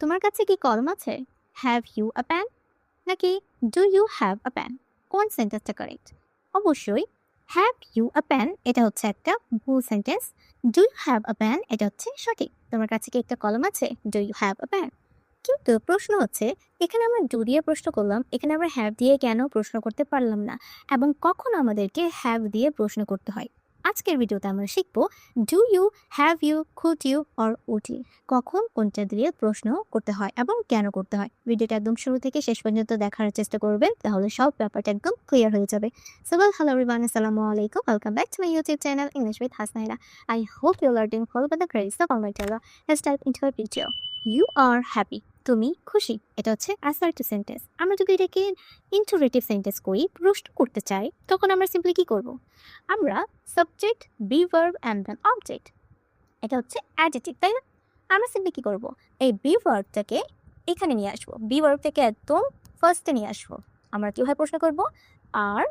তোমার কাছে কি কলম আছে? হ্যাভ ইউ আ পেন নাকি do you have a pen? কোন সেন্টেন্সটা কারেক্ট? অবশ্যই হ্যাভ ইউ আ পেন এটা হচ্ছে একটা ভুল sentence. Do you have a pen এটা হচ্ছে সঠিক। তোমার কাছে কি একটা কলম আছে? Do you have a pen? কিন্তু প্রশ্ন হচ্ছে এখানে আমরা ডু দিয়ে প্রশ্ন করলাম, এখানে আমরা হ্যাভ দিয়ে কেন প্রশ্ন করতে পারলাম না, এবং কখন আমাদেরকে হ্যাভ দিয়ে প্রশ্ন করতে হয়। আজকের ভিডিওতে আমরা শিখবো do you, have you, could you or would you, কখন কোনটা দিয়ে প্রশ্ন করতে হয় এবং কেন করতে হয়। ভিডিওটা একদম শুরু থেকে শেষ পর্যন্ত দেখার চেষ্টা করবেন, তাহলে সব ব্যাপারটা একদম ক্লিয়ার হয়ে যাবে। সো ওয়েল, হ্যালো এভরিওয়ান, আসসালামু আলাইকুম, welcome back to my YouTube channel English with Hasnaira. I hope you are doing well by the grace of almighty Allah. Let's dive into our video. You are happy, তুমি খুশি, এটা হচ্ছে assertive sentence. আমরা যদি এটাকে interactive sentence করি, প্রশ্ন করতে চাই, তখন আমরা সিম্পলি কি করব? আমরা subject, be verb and then object, এটা হচ্ছে অ্যাডজেক্টিভ, তাই না? আমরা সিম্পলি কি করব? এই বি ভার্বটাকে এখানে নিয়ে আসবো, বি ভার্ব থেকে একদম ফার্স্টে নিয়ে আসবো। আমরা কিভাবে প্রশ্ন করব? আর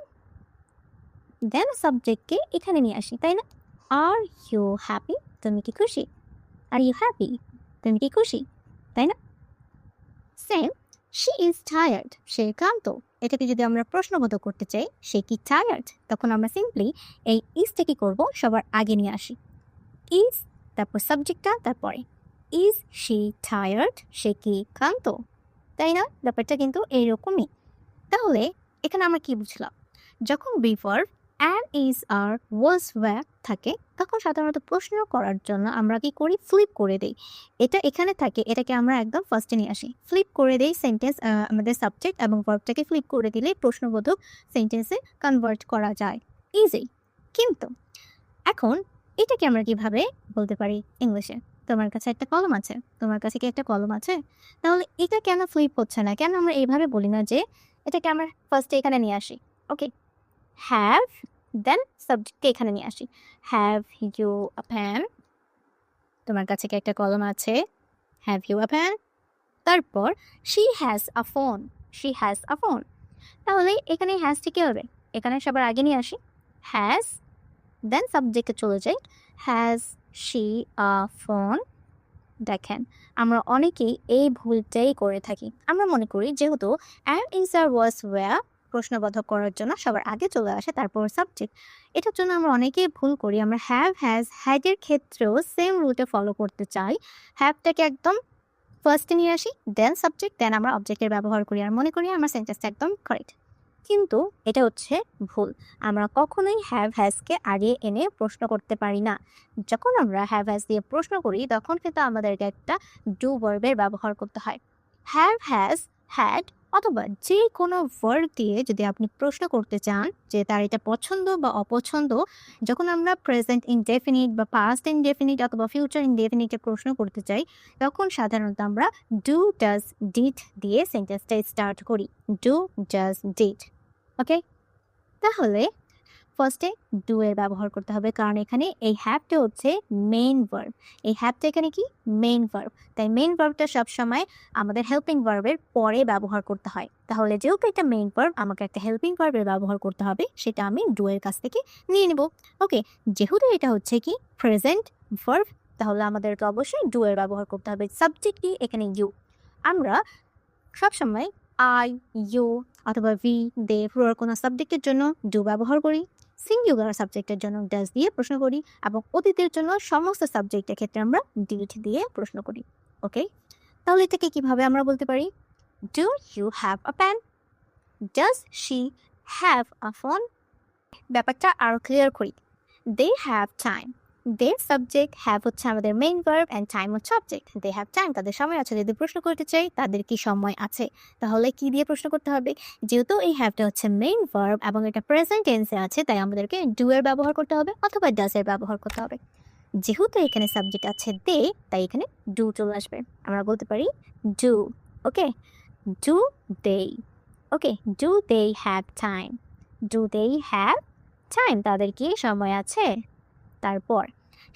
দেন সাবজেক্টকে এখানে নিয়ে আসি, তাই না? আর ইউ হ্যাপি, তুমি কি খুশি? আর ইউ হ্যাপি, তুমি কি খুশি, তাই না? সেম, শি ইজ টায়ার্ড, সে ক্লান্ত। এটাকে যদি আমরা প্রশ্নবোধক করতে চাই, সে কি টায়ার্ড, তখন আমরা সিম্পলি এই ইজটা কি করবো, সবার আগে নিয়ে আসি। ইজ, তারপর সাবজেক্টটা, তারপরে ইজ শি টায়ার্ড, সে কি ক্লান্ত, তাই না? ব্যাপারটা কিন্তু এইরকমই। তাহলে এখানে আমরা কি বুঝলাম? যখন be verb and is are was were থাকে, তখন সাধারণত প্রশ্ন করার জন্য আমরা কি করি? ফ্লিপ করে দেই। এটা এখানে থাকে, এটাকে আমরা একদম ফার্স্টে নিয়ে আসি, ফ্লিপ করে দেই সেন্টেন্স। আমাদের সাবজেক্ট এবং ভার্বটাকে ফ্লিপ করে দিলে প্রশ্নবোধক সেন্টেন্সে কনভার্ট করা যায় ইজি। কিন্তু এখন এটাকে আমরা কিভাবে বলতে পারি ইংলিশে? তোমার কাছে একটা কলম আছে, তোমার কাছে কি একটা কলম আছে? তাহলে এটা কেন ফ্লিপ হচ্ছে না? কেন আমরা এইভাবে বলি না যে এটাকে আমরা ফার্স্টে এখানে নিয়ে আসি? ওকে, হ্যাভ, দেন সাবজেক্টকে এখানে নিয়ে আসি। হ্যাভ ইউ আ পেন, তোমার কাছে কি একটা কলম আছে? Have you a pen. তারপর she has a phone, she has a phone. তাহলে এখানে হ্যাজটি কি হবে? এখানে সবার আগে নিয়ে আসি হ্যাজ, দেন সাবজেক্টে চলে যাই। Has she a phone. দেখেন, আমরা অনেকেই এই ভুলটাই করে থাকি। আমরা মনে করি যেহেতু and is are was were প্রশ্নবোধক করার জন্য সবার আগে চলে আসে, তারপর সাবজেক্ট। এটার জন্য আমরা অনেকেই ভুল করি। আমরা হ্যাভ, হ্যাজ, হ্যাডের ক্ষেত্রেও সেম রুটে ফলো করতে চাই। হ্যাভটাকে একদম ফার্স্টে নিয়ে আসি, দেন সাবজেক্ট, দেন আমরা অবজেক্টের ব্যবহার করি আর মনে করি আমার সেন্টেন্সটা একদম কারেক্ট। কিন্তু এটা হচ্ছে ভুল। আমরা কখনোই হ্যাভ হ্যাজকে আগে এনে প্রশ্ন করতে পারি না। যখন আমরা হ্যাভ হ্যাজ দিয়ে প্রশ্ন করি, তখন কিন্তু আমাদেরকে একটা ডু ভার্বের ব্যবহার করতে হয়। হ্যাভ হ্যাজ, হ্যাড, অথবা যে কোনো ভার্ব দিয়ে যদি আপনি প্রশ্ন করতে চান যে তার এটা পছন্দ বা অপছন্দ, যখন আমরা প্রেজেন্ট ইনডেফিনিট বা পাস্ট ইনডেফিনিট অথবা ফিউচার ইনডেফিনিটে প্রশ্ন করতে চাই, তখন সাধারণত আমরা ডু, ডাজ, ডিড দিয়ে সেন্টেন্সটা স্টার্ট করি। Do, does, did. ওকে, তাহলে ফার্স্টে ডু এর ব্যবহার করতে হবে, কারণ এখানে এই হ্যাভটা হচ্ছে মেইন ভার্ব। এই হ্যাভটা এখানে কি? Main verb. তাই মেইন ভার্বটা সবসময় আমাদের হেল্পিং ভার্বের পরে ব্যবহার করতে হয়। তাহলে যেহেতু এটা মেইন ভার্ব, আমাকে একটা হেল্পিং ভার্বের ব্যবহার করতে হবে, সেটা আমি ডু এর কাছ থেকে নিয়ে নেব। ওকে, যেহেতু এটা হচ্ছে কি প্রেজেন্ট ভার্ব, তাহলে আমাদেরকে অবশ্যই ডু এর ব্যবহার করতে হবে। সাবজেক্ট কি? এখানে ইউ। আমরা সবসময় আই, ইউ অথবা ভি, দে, প্লুরাল কোনো সাবজেক্টের জন্য ডু ব্যবহার করি। সিঙ্গুলার সাবজেক্টের জন্য ডাজ দিয়ে প্রশ্ন করি, এবং অতীতের জন্য সমস্ত সাবজেক্টের ক্ষেত্রে আমরা ডিড দিয়ে প্রশ্ন করি। ওকে, তাহলে এটাকে কিভাবে আমরা বলতে পারি? Do you have a pen? Does she have a phone? ব্যাপারটা আরো ক্লিয়ার করি। They have time, they subject, have হচ্ছে আমাদের মেইন ভার্ব অ্যান্ড টাইম হচ্ছে অবজেক্ট। দে হ্যাভ টাইম, তাদের সময় আছে। যদি প্রশ্ন করতে চাই তাদের কি সময় আছে, তাহলে কি দিয়ে প্রশ্ন করতে হবে? যেহেতু এই হ্যাভটা হচ্ছে মেইন ভার্ব এবং এটা প্রেজেন্ট টেন্সে আছে, তাই আমাদেরকে ডু এর ব্যবহার করতে হবে অথবা ডাজ এর ব্যবহার করতে হবে। যেহেতু এখানে সাবজেক্ট আছে দে, তাই এখানে ডু চলে আসবে। আমরা বলতে পারি do. Okay, do they. Okay, do they have time? Do they have time, তাদের কি সময় আছে? তারপর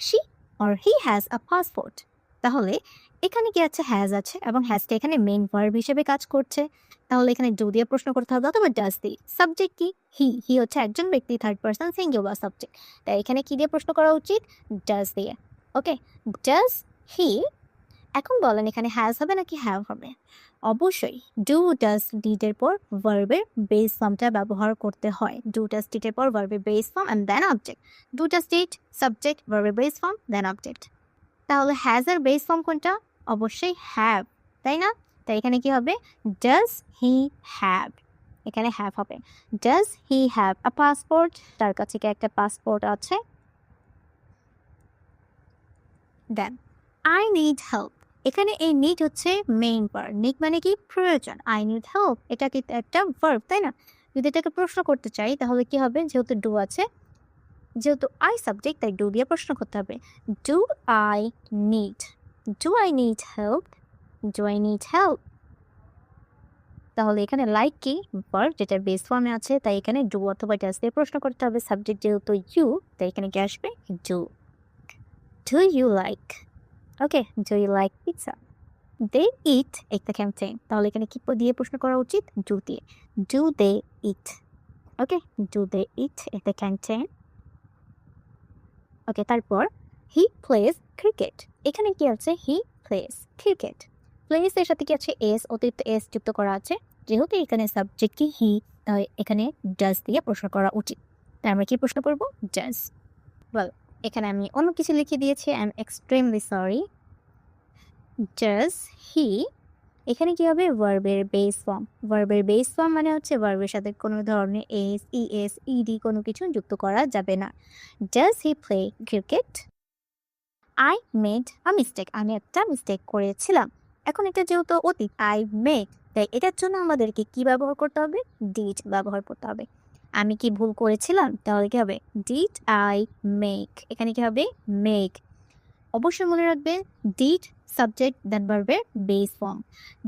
she or he has a passport. তাহলে এখানে কি আছে? হ্যাজ আছে, এবং হ্যাজটা এখানে মেইন ভার্ব হিসেবে কাজ করছে। তাহলে এখানে ডু দিয়ে প্রশ্ন করতে হবে অথবা ডাজ দিয়ে। সাবজেক্ট কি? হি। হি হচ্ছে একজন ব্যক্তি, থার্ড পারসন সিঙ্গুলার সাবজেক্ট। তাই এখানে কি দিয়ে প্রশ্ন করা উচিত? ডাজ দিয়ে। ওকে, ডাজ হি এখন বলেন এখানে হ্যাজ হবে নাকি হ্যাভ হবে? অবশ্যই ডু ডাজ ডিডের পর ভার্বের বেস ফর্মটা ব্যবহার করতে হয়। ডু ডাজ ডিডের পর ভার্বের base form and then object. Do does did subject, ভার্বের বেস ফর্ম, দেন অবজেক্ট। তাহলে হ্যাজ এর বেস ফর্ম কোনটা? অবশ্যই হ্যাভ, তাই না? তাই এখানে কি হবে? ডাজ হি হ্যাভ, এখানে হ্যাভ হবে। Does he have a passport? তার কাছে কি একটা পাসপোর্ট আছে? দেন আই নিড হেল্প, এখানে এই নিড হচ্ছে মেইন ভার্ব। নিড মানে কি? প্রয়োজন। আই নিড হেল্প এটা কি একটা ভার্ব, তাই না? যদি এটাকে প্রশ্ন করতে চাই তাহলে কি হবে? যেহেতু ডু আছে, যেহেতু আই সাবজেক্ট, তাই ডু দিয়ে প্রশ্ন করতে হবে। Do I need, do I need help, do I need help. তাহলে এখানে লাইক কি? ভার্ব, যেটা বেস ফর্মে আছে, তাই এখানে ডু অথবা ডাজ দিয়ে প্রশ্ন করতে হবে। সাবজেক্ট যেহেতু ইউ, তাই এখানে কি আসবে? Do. Do you like, okay, do you like pizza? They eat একটা ক্যাম্পেইন, তাহলে এখানে কি দিয়ে প্রশ্ন করা উচিত? ডু দিয়ে। Do they it, okay, do they eat একটা ক্যাম্পেইন। ওকে, তারপর হি প্লেজ ক্রিকেট, এখানে কি আছে? He plays cricket. প্লেস এর সাথে কি আছে? এস, অতিরিক্ত এস যুক্ত করা আছে। যেহেতু এখানে সাবজেক্ট কি হি, তাই এখানে ডাজ দিয়ে প্রশ্ন করা উচিত। তাই আমরা কি প্রশ্ন করব? ডাজ। ওয়েল, এখানে আমি অন্য কিছু লিখে দিয়েছি, I am extremely sorry. Does he, এখানে কি হবে? ভার্বের বেস ফর্ম। ভার্বের বেস ফর্ম মানে হচ্ছে ভার্বের সাথে কোনো ধরনের এস, ইএস, ইডি কোনো কিছু যুক্ত করা যাবে না। Does he play cricket? I made a mistake, আমি একটা মিস্টেক করেছিলাম। এখন এটা যেহেতু অতীত, আই মেড, তাই এটার জন্য আমাদেরকে কি ব্যবহার করতে হবে? ডিড ব্যবহার করতে হবে। আমি কি ভুল করেছিলাম? তাহলে কি হবে? ডিড আই মেক, এখানে কি হবে? মেক। অবশ্যই মনে রাখবেন ডিড সাবজেক্ট দেন ভার্বের base form.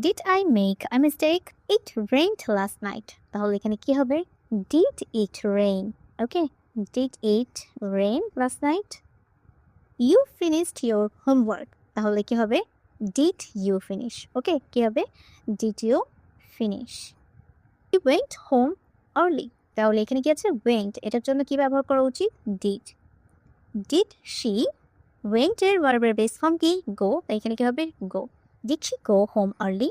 Did I make a mistake? It rained last night, তাহলে এখানে কি হবে? Did it rain, okay, did it rain last night? You finished your homework, তাহলে কি হবে? ডিড ইউ ফিনিশ, ওকে, কি হবে? Did you finish? You went home early, তাহলে এখানে কি আছে? ওয়েন্ট, এটার জন্য কি ব্যবহার করা উচিত? ডিড। ডিড শি, ওয়েন্ট এর ভার্বের বেস ফর্ম কি? গো, তাই এখানে কি হবে? Go. Did she go home early?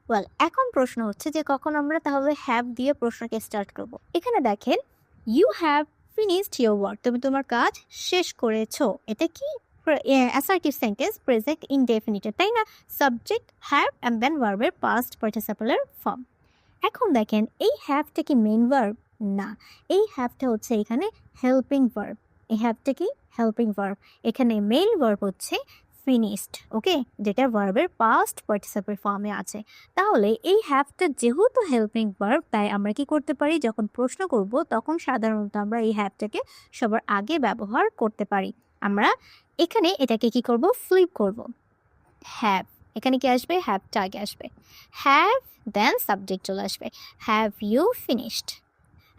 Well, এখন প্রশ্ন হচ্ছে যে কখন আমরা তাহলে হ্যাভ দিয়ে প্রশ্নকে স্টার্ট করব। এখানে দেখেন you have finished your work, তুমি তোমার কাজ শেষ করেছো। এটা কি? অ্যাসার্টিভ সেন্টেন্স, প্রেজেন্ট ইনডেফিনিট, তাই না? সাবজেক্ট হ্যাভ অ্যান্ড দেন ভার্বের পাস্ট পার্টিসিপেলের ফর্ম। এখন দেখেন এই হ্যাভটা কি মেইন ভার্ব? না, এই হ্যাভটা হচ্ছে এখানে হেল্পিং ভার্ব। এই হ্যাভটা কি? Helping verb. এখানে মেইন ভার্ব হচ্ছে ফিনিশড, ওকে, যেটা ভার্বের পাস্ট পার্টিসিপেল ফর্মে আছে। তাহলে এই হ্যাভটা যেহেতু হেল্পিং ভার্ব, তাই আমরা কি করতে পারি? যখন প্রশ্ন করব তখন সাধারণত আমরা এই হ্যাভটাকে সবার আগে ব্যবহার করতে পারি। আমরা এখানে এটাকে কি করব? ফ্লিপ করব। হ্যাভ, এখানে কি আসবে? হ্যাভটা আগে আসবে। হ্যাভ দেন সাবজেক্ট চলে আসবে। Have you finished?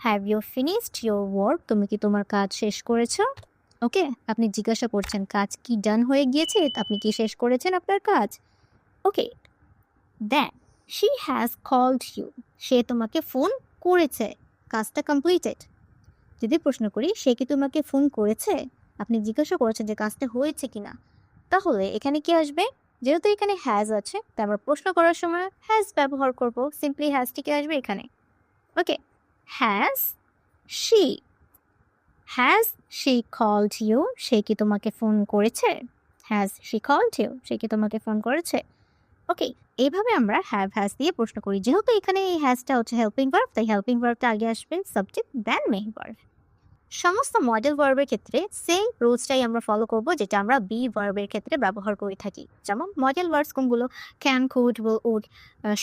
Have you finished your work? তুমি কি তোমার কাজ শেষ করেছো? ওকে, আপনি জিজ্ঞাসা করছেন কাজ কি ডান হয়ে গিয়েছে, আপনি কি শেষ করেছেন আপনার কাজ? ওকে, then she has called you, সে তোমাকে ফোন করেছে, কাজটা কমপ্লিটেড। যদি প্রশ্ন করি সে কি তোমাকে ফোন করেছে, আপনি জিজ্ঞাসা করেছেন যে কাজটা হয়েছে কিনা, তাহলে এখানে কি আসবে? যেহেতু এখানে হ্যাজ আছে, তাই আমরা প্রশ্ন করার সময় হ্যাজ ব্যবহার করব। সিম্পলি হ্যাজটি কি আসবে এখানে? Okay, has she, has she called you, সে কি তোমাকে ফোন করেছে? হ্যাজ শি কলড ইউ, সে কি তোমাকে ফোন করেছে? ওকে, এইভাবে আমরা হ্যাভ হ্যাজ দিয়ে প্রশ্ন করি। যেহেতু এখানে এই হ্যাজটা হচ্ছে হেল্পিং ভার্ব, তাই হেল্পিং ভার্বটা আগে আসবে, সাবজেক্ট দেন মেইন ভার্ব। সমস্ত মডেল ভার্বের ক্ষেত্রে সেম রুলসটাই আমরা ফলো করব, যেটা আমরা বি ভার্বের ক্ষেত্রে ব্যবহার করে থাকি। যেমন মডেল ভার্বস কোনগুলো? Can, could, will, would,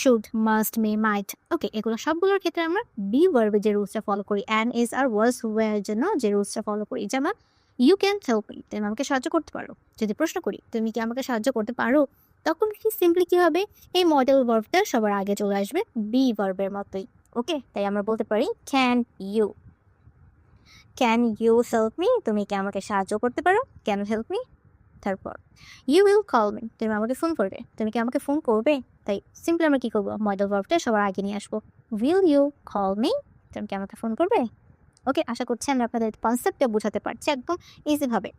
should, must, may, might, okay, এগুলো সবগুলোর ক্ষেত্রে আমরা বি ভার্বের যে রুলসটা ফলো করি, am, is, are was, were জন্য যে রুলসটা ফলো করি। যেমন ইউ ক্যান হেল্প মি, তুমি আমাকে সাহায্য করতে পারো। যদি প্রশ্ন করি তুমি কি আমাকে সাহায্য করতে পারো, তখন কি সিম্পলি কি হবে? এই মডেল ভার্বটা সবার আগে চলে আসবে, বি ভার্বের মতোই। ওকে, তাই আমরা বলতে পারি can you, can you help me, তুমি কি আমাকে সাহায্য করতে পারো? Can help me. তারপর ইউ উইল কল মি, তুমি আমাকে ফোন করবে, তুমি কি আমাকে ফোন করবে? তাই সিম্পলি আমরা কি করবো? মডেল ভার্বটা সবার আগে নিয়ে আসবো। উইল ইউ কল মি, তুমি কি আমাকে ফোন করবে? ওকে, আশা করছি আমি আপনাদের কনসেপ্টটা বোঝাতে পারছি একদম ইজিভাবে।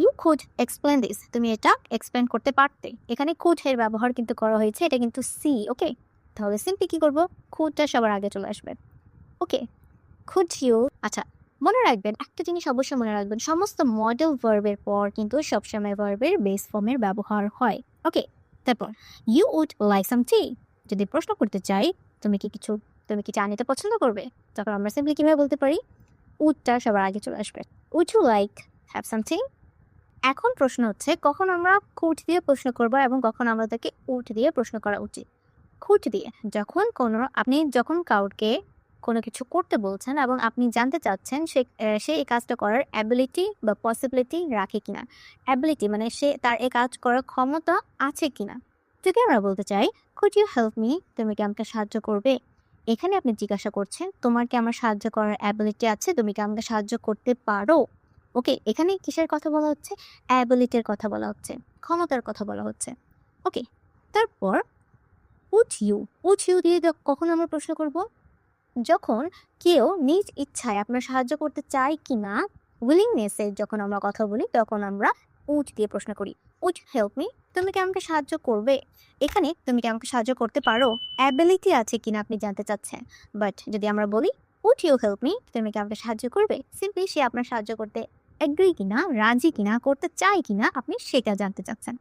ইউ কুড এক্সপ্লেন দিস, তুমি এটা এক্সপ্লেন করতে পারতে। এখানে কুড এর ব্যবহার কিন্তু করা হয়েছে, এটা কিন্তু সি। ওকে, তাহলে সিম্পলি কি করবো, কুডটা সবার আগে চলে আসবে। ওকে, কুড ইউ। আচ্ছা, মনে রাখবেন একটা জিনিস অবশ্যই মনে রাখবেন, সমস্ত মডেল ভার্বের পর কিন্তু সবসময় ভার্বের বেস ফর্মের ব্যবহার হয়। ওকে, তারপর ইউ উড লাইক সাম টি, যদি প্রশ্ন করতে চাই তুমি কি চা নিতে পছন্দ করবে, তখন আমরা সিম্পলি কিভাবে বলতে পারি, উডটা সবার আগে চলে আসবে। Would you like have something. এখন প্রশ্ন হচ্ছে কখন আমরা কুড দিয়ে প্রশ্ন করব এবং কখন আমাদেরকে উড দিয়ে প্রশ্ন করা উচিত। কুড দিয়ে আপনি যখন কাউকে কোনো কিছু করতে বলছেন এবং আপনি জানতে চাচ্ছেন সে এই কাজটা করার অ্যাবিলিটি বা পসিবিলিটি রাখে কিনা। অ্যাবিলিটি মানে সে তার এই কাজ করার ক্ষমতা আছে কিনা। যদি আমরা বলতে চাই কুড ইউ হেল্প মি, তুমি কি আমাকে সাহায্য করবে, এখানে আপনি জিজ্ঞাসা করছেন তোমার কি আমার সাহায্য করার অ্যাবিলিটি আছে, তুমি কি আমাকে সাহায্য করতে পারো। ওকে, এখানে কিসের কথা বলা হচ্ছে, অ্যাবিলিটির কথা বলা হচ্ছে, ক্ষমতার কথা বলা হচ্ছে। ওকে, তারপর উড ইউ দিয়ে কখন আমরা প্রশ্ন করব, যখন কেউ নিজ ইচ্ছায় আপনার সাহায্য করতে চায় কিনা, উইলিংনেসের যখন আমরা কথা বলি তখন আমরা উড দিয়ে প্রশ্ন করি। উড হেল্প মি, তুমি কি আমাকে সাহায্য করবে। এখানে তুমি কি আমাকে সাহায্য করতে পারো, অ্যাবিলিটি আছে কিনা আপনি জানতে চাচ্ছেন। বাট যদি আমরা বলি উড ইউ হেল্প মি, তুমি কি আমাকে সাহায্য করবে, সিম্পলি সে আপনার সাহায্য করতে এগ্রি কিনা, রাজি কিনা, করতে চায় কিনা আপনি সেটা জানতে চাচ্ছেন।